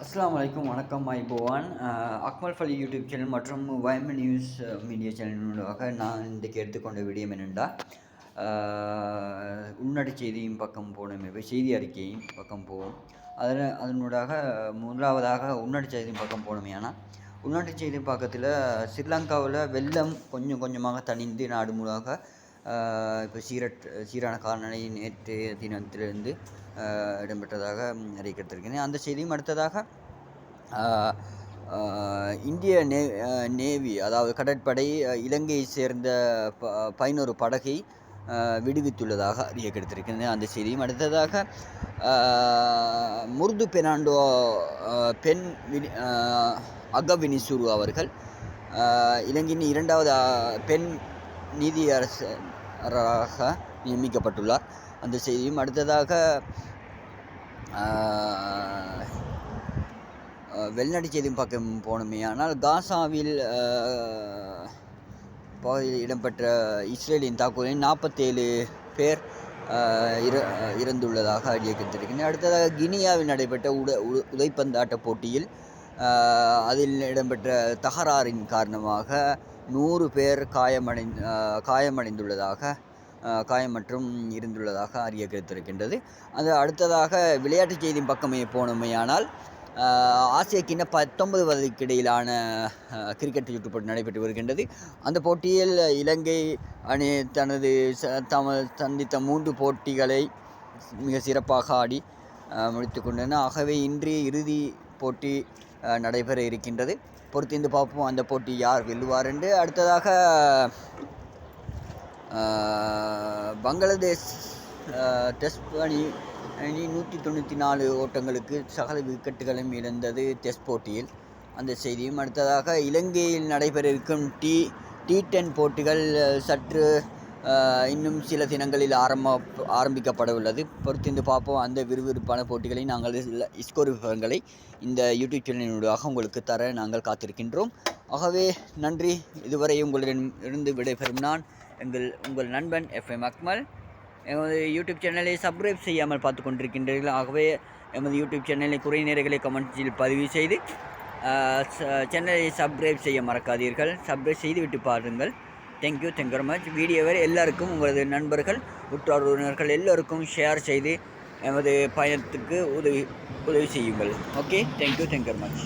அஸ்ஸலாமு அலைக்கும் வணக்கம் ஐபோவான் அக்மல் ஃபலி யூடியூப் சேனல் மற்றும் வயம நியூஸ் மீடியா சேனலுக்காக நான் இன்றைக்கு எடுத்துக்கொண்ட விடயம் என்னென்னா உள்நாட்டு செய்தியின் பக்கம் போனோம் செய்தி அறிக்கையின் பக்கம் போவோம் அதனூடாக முதலாவதாக உள்நாட்டு செய்தியின் பக்கம் போனோமே. ஆனால் உள்நாட்டு செய்தி பக்கத்தில் ஸ்ரீலங்காவில் வெள்ளம் கொஞ்சம் கொஞ்சமாக தணிந்து நாடு முழுவதாக இப்போ சீரான காலநிலை நேற்றைய தினத்திலிருந்து இடம்பெற்றதாக அறிவிக்கப்பட்டிருக்கிறேன். அந்த செய்தியும் அடுத்ததாக இந்திய நேவி அதாவது கடற்படை இலங்கையை சேர்ந்த 11 படகை விடுவித்துள்ளதாக அறிவிக்கப்பட்டிருக்கிறது. அந்த செய்தியும் அடுத்ததாக முர்து பெர்னாண்டோ பெண் அகவினிசுரு அவர்கள் இலங்கையின் 2வது பெண் நீதியரசராக நியமிக்கப்பட்டுள்ளார். அந்த செய்தியும் அடுத்ததாக வெளிநாட்டு செய்தியும் பக்கம் போனோமே. ஆனால் காசாவில் இடம்பெற்ற இஸ்ரேலின் தாக்குதலில் 47 பேர் இறந்துள்ளதாக அறிவிக்கப்பட்டிருக்கின்றனர். அடுத்ததாக கினியாவில் நடைபெற்ற உதைப்பந்தாட்ட போட்டியில் அதில் இடம்பெற்ற தகராறின் காரணமாக 100 பேர் காயம் மற்றும் இருந்துள்ளதாக அறிவிக்கப்பட்டிருக்கின்றது. அது அடுத்ததாக விளையாட்டு செய்தியின் பக்கமே போனோமையானால் ஆசிய கிண்ண 19 வயதுக்கு இடையிலான கிரிக்கெட் சுற்றுப்போட்டி நடைபெற்று வருகின்றது. அந்த போட்டியில் இலங்கை அணி தனது சந்தித்த 3 போட்டிகளை மிக சிறப்பாக ஆடி முடித்து கொண்டன. ஆகவே இன்றைய இறுதி போட்டி நடைபெற இருக்கின்றது. பொறுத்திருந்து பார்ப்போம் அந்த போட்டி யார் வெல்லுவார் என்று. அடுத்ததாக பங்களாதேஷ் டெஸ்ட் அணி 194 ஓட்டங்களுக்கு சகல விக்கெட்டுகளும் இழந்தது டெஸ்ட் போட்டியில். அந்த செய்தியும் அடுத்ததாக இலங்கையில் நடைபெற இருக்கும் T10 போட்டிகள் சற்று இன்னும் சில தினங்களில் ஆரம்பிக்கப்பட உள்ளது. பொறுத்திருந்து பார்ப்போம். அந்த விறுவிறுப்பான போட்டிகளை நாங்கள் ஸ்கோர் விவரங்களை இந்த யூடியூப் சேனலினூடாக உங்களுக்கு தர நாங்கள் காத்திருக்கின்றோம். ஆகவே நன்றி. இதுவரை உங்களிடமிருந்து விடைபெறும் நான் உங்கள் நண்பன் FM அக்மல். எமது யூடியூப் சேனலை சப்ஸ்கிரைப் செய்யாமல் பார்த்து கொண்டிருக்கின்றீர்கள். ஆகவே எமது யூடியூப் சேனலை குறை நேரங்களை கமெண்ட்ஸில் பதிவு செய்து சேனலை சப்ஸ்கிரைப் செய்ய மறக்காதீர்கள். சப்ஸ்கிரைப் செய்துவிட்டு பாருங்கள். Thank you very much. வீடியோவை எல்லாருக்கும் உங்களது நண்பர்கள் உற்றார் உறவினர்கள் எல்லோருக்கும் ஷேர் செய்து எமது பயணத்துக்கு உதவி செய்யுங்கள். Okay, thank you very much.